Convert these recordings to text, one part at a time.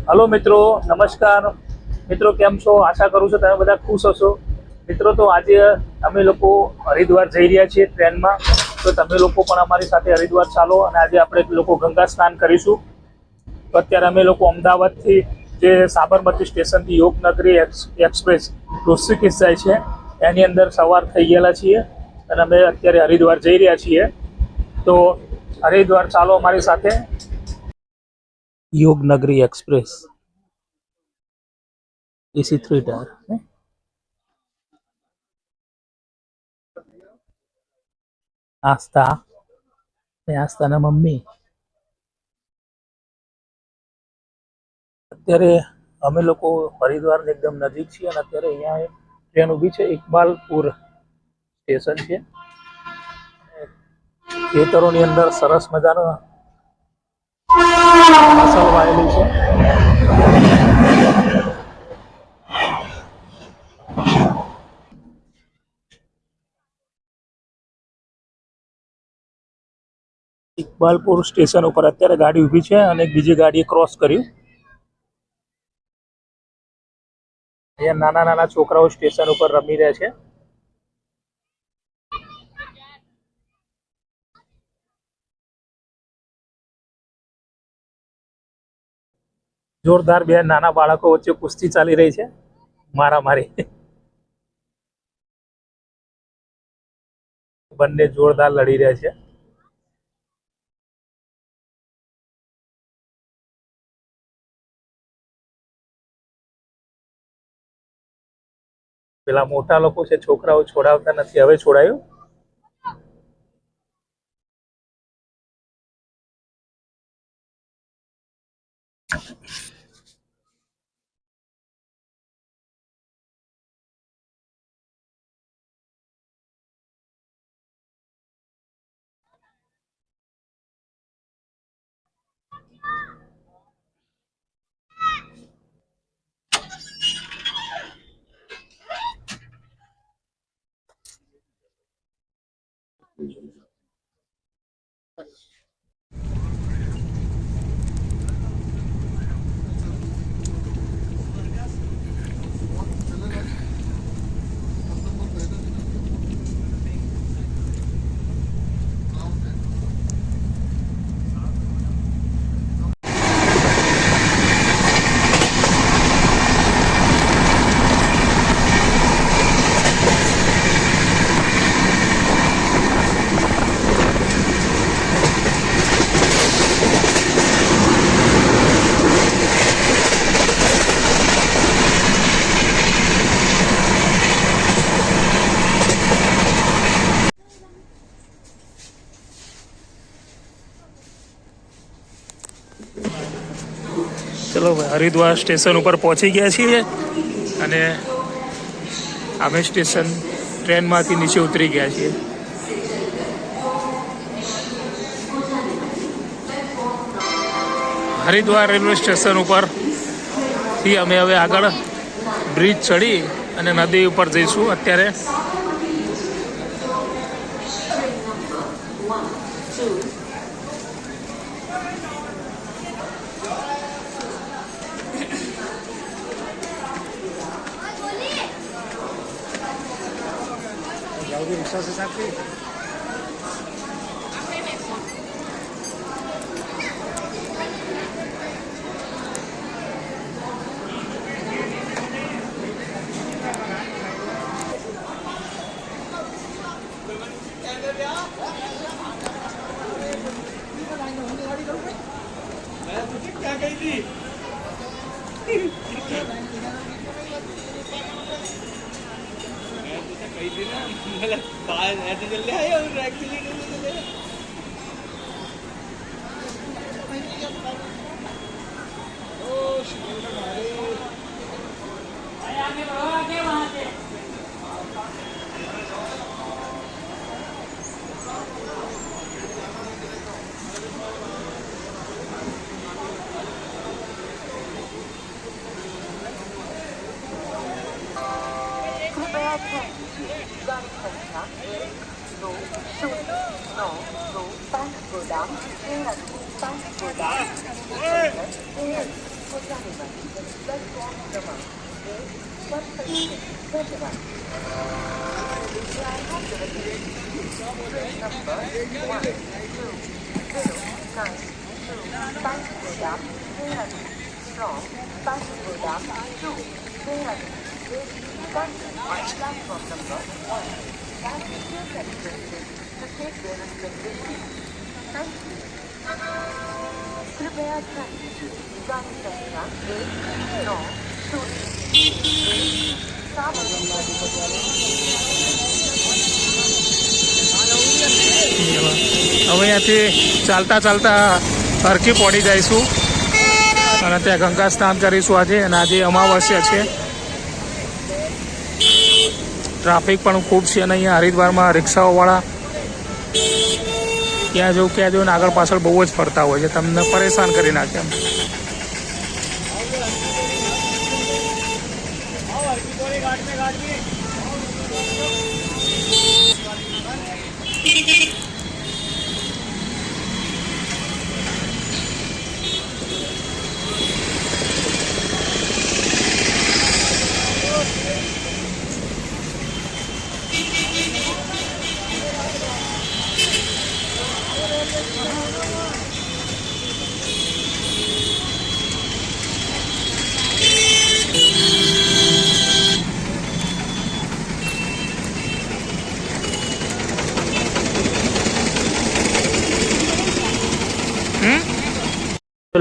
Hello મિત્રો, નમસ્કાર મિત્રો, કેમ છો? આશા કરું છું તમે બધા ખુશ હશો. મિત્રો, તો આજે અમે લોકો હરિદ્વાર જઈ રહ્યા છીએ ટ્રેનમાં. તો તમે લોકો પણ અમારી સાથે હરિદ્વાર ચાલો અને આજે આપણે લોકો ગંગા સ્નાન કરીશું. તો અત્યારે અમે લોકો અમદાવાદથી જે સાબરમતી સ્ટેશનથી યોગનગરી એક્સપ્રેસ ઋષિકેશ જાય છે એની અંદર સવાર થઈ ગયેલા છીએ અને અમે અત્યારે હરિદ્વાર જઈ રહ્યા છીએ. તો હરિદ્વાર ચાલો અમારી સાથે. યોગનગરી એક્સપ્રેસ એસી 3 ટાયર. આસ્થાના મમ્મી. અત્યારે અમે લોકો હરિદ્વાર એકદમ નજીક છીએ અને અત્યારે અહીંયા ટ્રેન ઊભી છે. ઇકબાલપુર સ્ટેશન છે. ખેતરોની અંદર સરસ મજાનો ફસલ વાયેલી છે. ઇકબાલપુર સ્ટેશન ઉપર અત્યારે ગાડી ઊભી છે અને બીજી ગાડીએ ક્રોસ કર્યું. અહીંયા નાના નાના છોકરાઓ સ્ટેશન ઉપર રમી રહ્યા છે. જોરદાર બે નાના બાળકો વચ્ચે કુસ્તી ચાલી રહી છે, મારામારી. બંને જોરદાર લડી રહ્યા છે. પેલા મોટા લોકો છે, છોકરાઓ છોડાવતા નથી. હવે છોડાયું. ચલો ભાઈ, હરિદ્વાર સ્ટેશન ઉપર પહોંચી ગયા છીએ અને અમે સ્ટેશન ટ્રેનમાંથી નીચે ઉતરી ગયા છીએ. હરિદ્વાર રેલવે સ્ટેશન ઉપરથી અમે હવે આગળ બ્રિજ ચડી અને નદી ઉપર જઈશું. અત્યારે रिक्शा से साथ क्या कही थी? कही थी ना, मतलब बाहर ऐसे चल रहे हैं और एक्चुअली नहीं चले. ओ शिवलिंग हमारे आगे बढ़ो, आगे वहां से. कृपया ध्यान दीजिए गाड़ी संख्या હવે અહીંયાથી ચાલતા ચાલતા હરકી પહોંચી જઈશું અને ત્યાં ગંગા સ્નાન કરીશું આજે. અને આજે અમાવસ્યા છે, ટ્રાફિક પણ ખૂબ છે. અને અહીંયા હરિદ્વારમાં રિક્ષાઓવાળા ક્યાં જવું ક્યાં જવું ને આગળ પાછળ બહુ જ ફરતા હોય છે, તમને પરેશાન કરી નાખે એમ.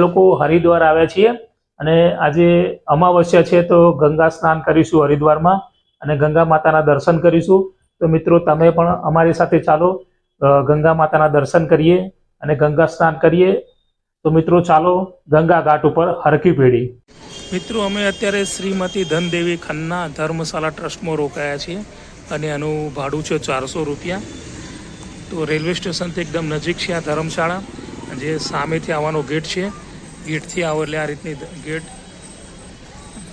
લોકો હરિદ્વાર આવ્યા છીએ અને આજે અમાવસ્યા છે, તો ગંગા સ્નાન કરીશું હરિદ્વારમાં અને ગંગા માતાના દર્શન કરીશું. તો મિત્રો તમે પણ અમારી સાથે ચાલો, ગંગા માતાના દર્શન કરીએ અને ગંગા સ્નાન કરીએ. તો મિત્રો ચાલો ગંગા ઘાટ ઉપર હરકી પેઢી. મિત્રો અમે અત્યારે શ્રીમતી ધનદેવી ખન્ના ધર્મશાળા ટ્રસ્ટમાં રોકાયા છીએ અને એનું ભાડું છે 400 રૂપિયા. તો રેલવે સ્ટેશનથી એકદમ નજીક છે આ ધર્મશાળા. જે સામેથી આવવાનો ગેટ છે, ગેટથી આવો એટલે આ રીતની ગેટ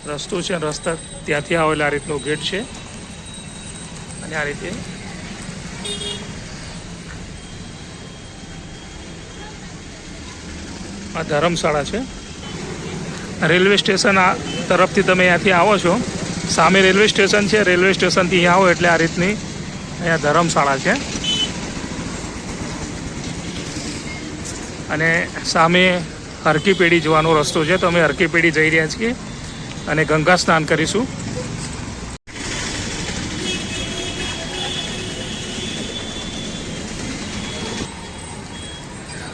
રસ્તો છે, રસ્તા ત્યાંથી આવો એટલે આ રીતનો ગેટ છે. અને આ રીતે આ ધર્મશાળા છે. રેલવે સ્ટેશન આ તરફથી તમે અહીંયાથી આવો છો, સામે રેલવે સ્ટેશન છે, રેલવે સ્ટેશનથી અહીંયા આવો એટલે આ રીતની અહીંયા ધર્મશાળા છે. અને સામે હરકી પેઢી જવાનો રસ્તો છે, તો અમે હરકી પેઢી જઈ રહ્યા છીએ અને ગંગા સ્નાન કરીશું.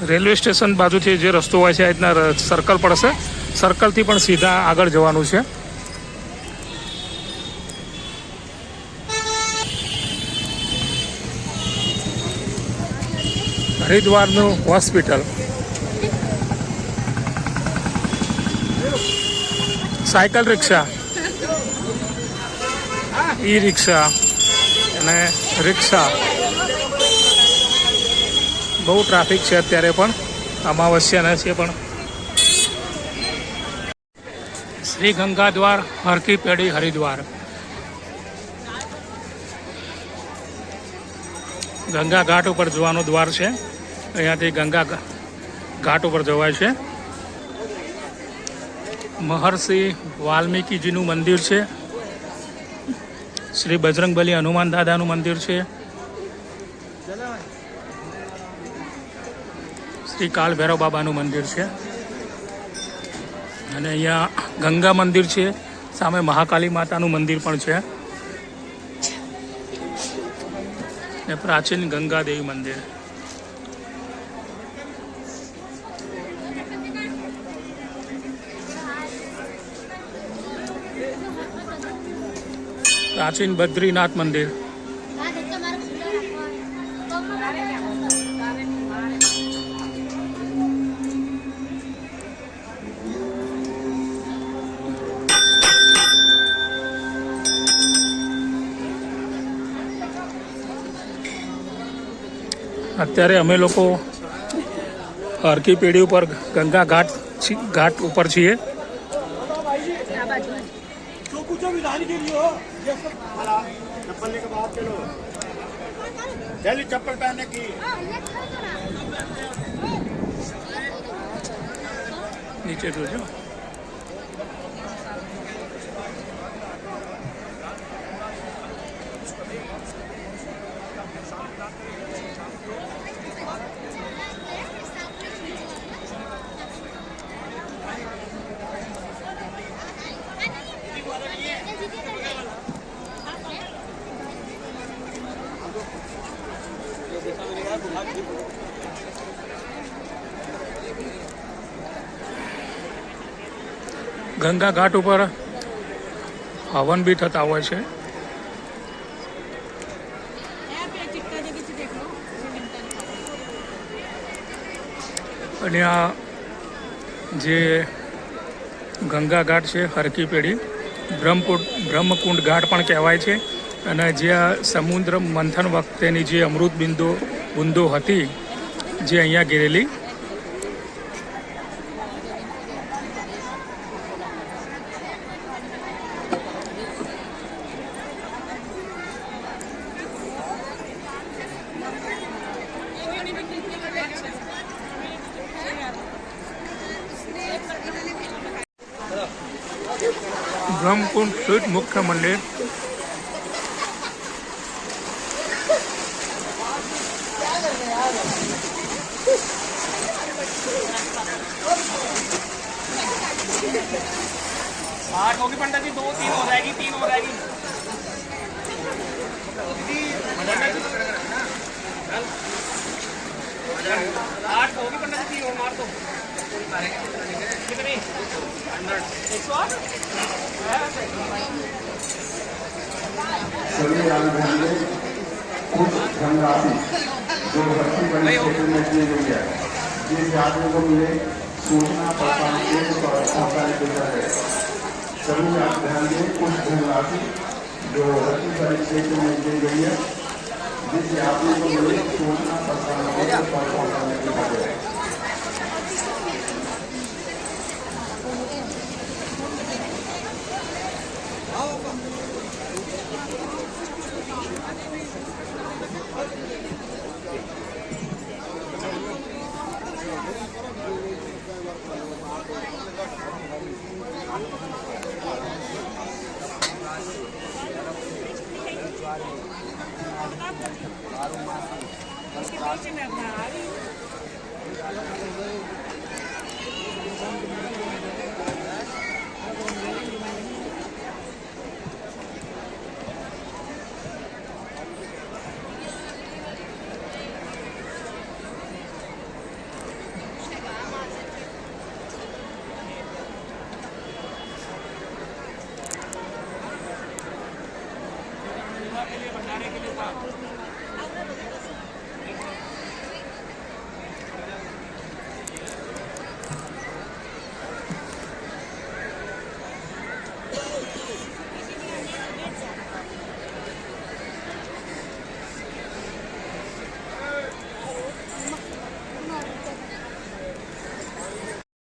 રેલવે સ્ટેશન બાજુથી જે રસ્તો હોય છે આ રીતના સર્કલ પડશે, સર્કલથી પણ સીધા આગળ જવાનું છે. હરિદ્વારનું હોસ્પિટલ, સાયકલ રિક્ષા, ઈ રિક્ષા અને રિક્ષા. બહુ ટ્રાફિક છે અત્યારે પણ, અમાવસ્યાના છે પણ. શ્રી ગંગા દ્વાર હરકી પેઢી હરિદ્વાર. ગંગા ઘાટ ઉપર જવાનો દ્વાર છે, અહીંયાથી ગંગા ઘાટ ઉપર જવાય છે. મહર્ષિ વાલ્મીકીજીનું મંદિર છે, શ્રી બજરંગબલી હનુમાન દાદાનું મંદિર છે, શ્રી કાલ ભૈરવ બાબાનું મંદિર છે. અને અહીંયા ગંગા મંદિર છે, સામે મહાકાલી માતાનું મંદિર પણ છે ને પ્રાચીન ગંગા દેવી મંદિર. પ્રાચીન બદ્રીનાથ મંદિર. અત્યારે અમે લોકો હરકી પેઢી ઉપર ગંગા ઘાટ ઉપર છીએ. चप्पल पहनने की નીચે જોજો. ગંગા ઘાટ ઉપર હવન બી થતા હોય છે. અને આ જે ગંગા ઘાટ છે હરકી પેઢી બ્રહ્મકુંડ ઘાટ પણ કહેવાય છે. અને જે આ સમુદ્ર મંથન વખતેની જે અમૃત બુંદો હતી જે અહીંયા ગીરેલી. બ્રહ્મકુંડ સ્થિત મુખ્ય મંદિર. आठ होगी पंडित जी, 2 3 हो जाएगी, 3 हो जाएगी. आठ होगी पंडित जी, 3 और मार दो. कितनी 108. सभी राजधानी कुछ धनराशि जो भर्ती बड़ी क्षेत्र में दी गई है जिस यात्री को मिले सूचना पहचान के पहुंचाने के लिए सभी राजधानी कुछ धनराशि जो भर्ती बड़ी क्षेत्र में दी गई है जिस यात्री को मिले सूचना पहचान के पहुंचाने के लिए भंडारे के लिए था.